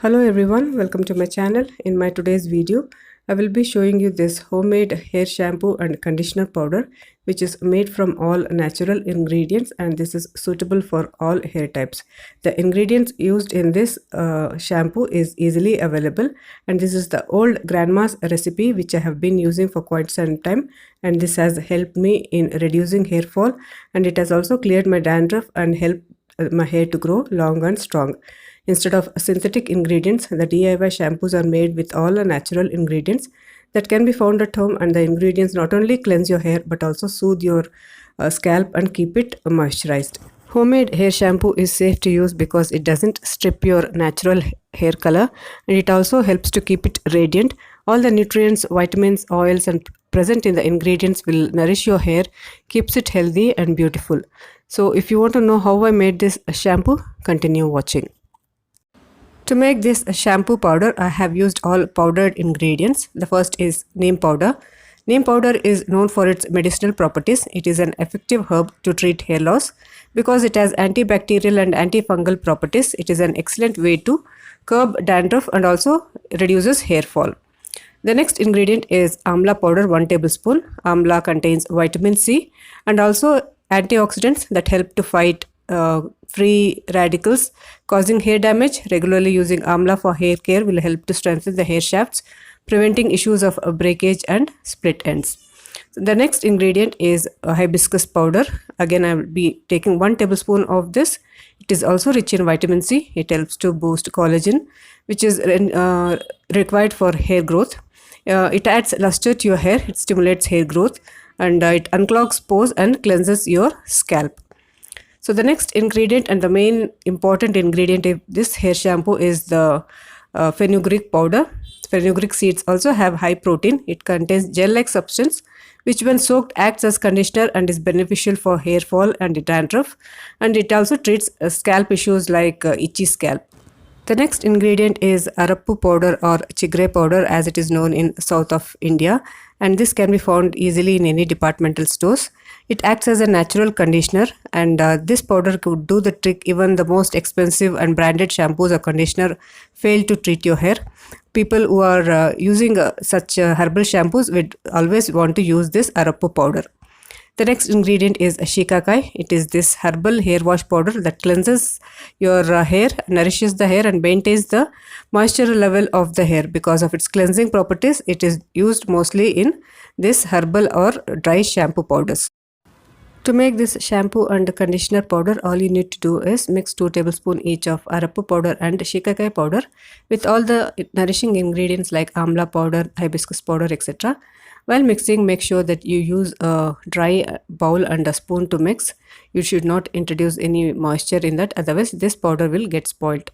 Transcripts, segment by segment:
Hello everyone, welcome to my channel. In my today's video, I will be showing you this homemade hair shampoo and conditioner powder which is made from all natural ingredients, and this is suitable for all hair types. The ingredients used in this shampoo is easily available, and this is the old grandma's recipe which I have been using for quite some time, and this has helped me in reducing hair fall, and it has also cleared my dandruff and helped my hair to grow long and strong. Instead of synthetic ingredients, the DIY shampoos are made with all the natural ingredients that can be found at home, and the ingredients not only cleanse your hair but also soothe your scalp and keep it moisturized. Homemade hair shampoo is safe to use because it doesn't strip your natural hair color, and it also helps to keep it radiant. All the nutrients, vitamins, oils and present in the ingredients will nourish your hair, keeps it healthy and beautiful. So if you want to know how I made this shampoo, continue watching. To make this shampoo powder, I have used all powdered ingredients. The first is neem powder. Neem powder is known for its medicinal properties. It is an effective herb to treat hair loss. Because it has antibacterial and antifungal properties, it is an excellent way to curb dandruff and also reduces hair fall. The next ingredient is amla powder, 1 tablespoon. Amla contains vitamin C and also antioxidants that help to fight free radicals causing hair damage. Regularly using amla for hair care will help to strengthen the hair shafts, preventing issues of breakage and split ends. The next ingredient is hibiscus powder. Again, I will be taking 1 tablespoon of this. It is also rich in vitamin C. It helps to boost collagen, which is required for hair growth. It adds luster to your hair. It stimulates hair growth, and it unclogs pores and cleanses your scalp. So the next ingredient and the main important ingredient in this hair shampoo is the fenugreek powder. Fenugreek seeds also have high protein. It contains gel-like substance which when soaked acts as conditioner and is beneficial for hair fall and dandruff, and it also treats scalp issues like itchy scalp. The next ingredient is arappu powder or chigre powder as it is known in south of India, and this can be found easily in any departmental stores. It acts as a natural conditioner, and this powder could do the trick even the most expensive and branded shampoos or conditioner fail to treat your hair. People who are using such herbal shampoos would always want to use this arappu powder. The next ingredient is shikakai. It is this herbal hair wash powder that cleanses your hair, nourishes the hair and maintains the moisture level of the hair. Because of its cleansing properties, it is used mostly in this herbal or dry shampoo powders. To make this shampoo and conditioner powder, all you need to do is mix 2 tablespoons each of arappu powder and shikakai powder with all the nourishing ingredients like amla powder, hibiscus powder, etc. While mixing, make sure that you use a dry bowl and a spoon to mix. You should not introduce any moisture in that, otherwise this powder will get spoiled.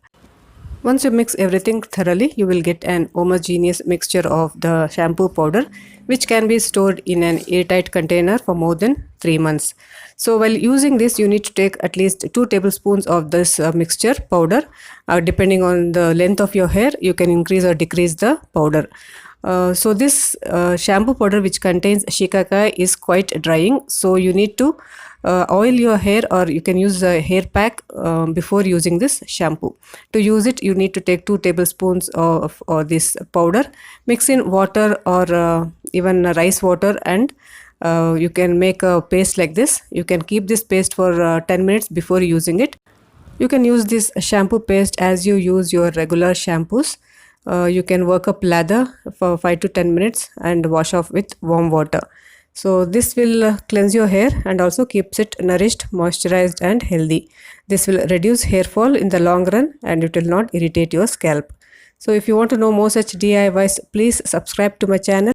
Once you mix everything thoroughly, you will get an homogeneous mixture of the shampoo powder which can be stored in an airtight container for more than 3 months. So while using this, you need to take at least 2 tablespoons of this mixture powder. Depending on the length of your hair, you can increase or decrease the powder. So this shampoo powder which contains shikakai is quite drying, so you need to oil your hair, or you can use a hair pack before using this shampoo. To use it, you need to take 2 tablespoons of this powder, mix in water or even rice water, and you can make a paste like this. You can keep this paste for 10 minutes before using it. You can use this shampoo paste as you use your regular shampoos. You can work up lather for 5 to 10 minutes and wash off with warm water. So this will cleanse your hair and also keeps it nourished, moisturized and healthy. This will reduce hair fall in the long run, and it will not irritate your scalp. So if you want to know more such DIYs, please subscribe to my channel.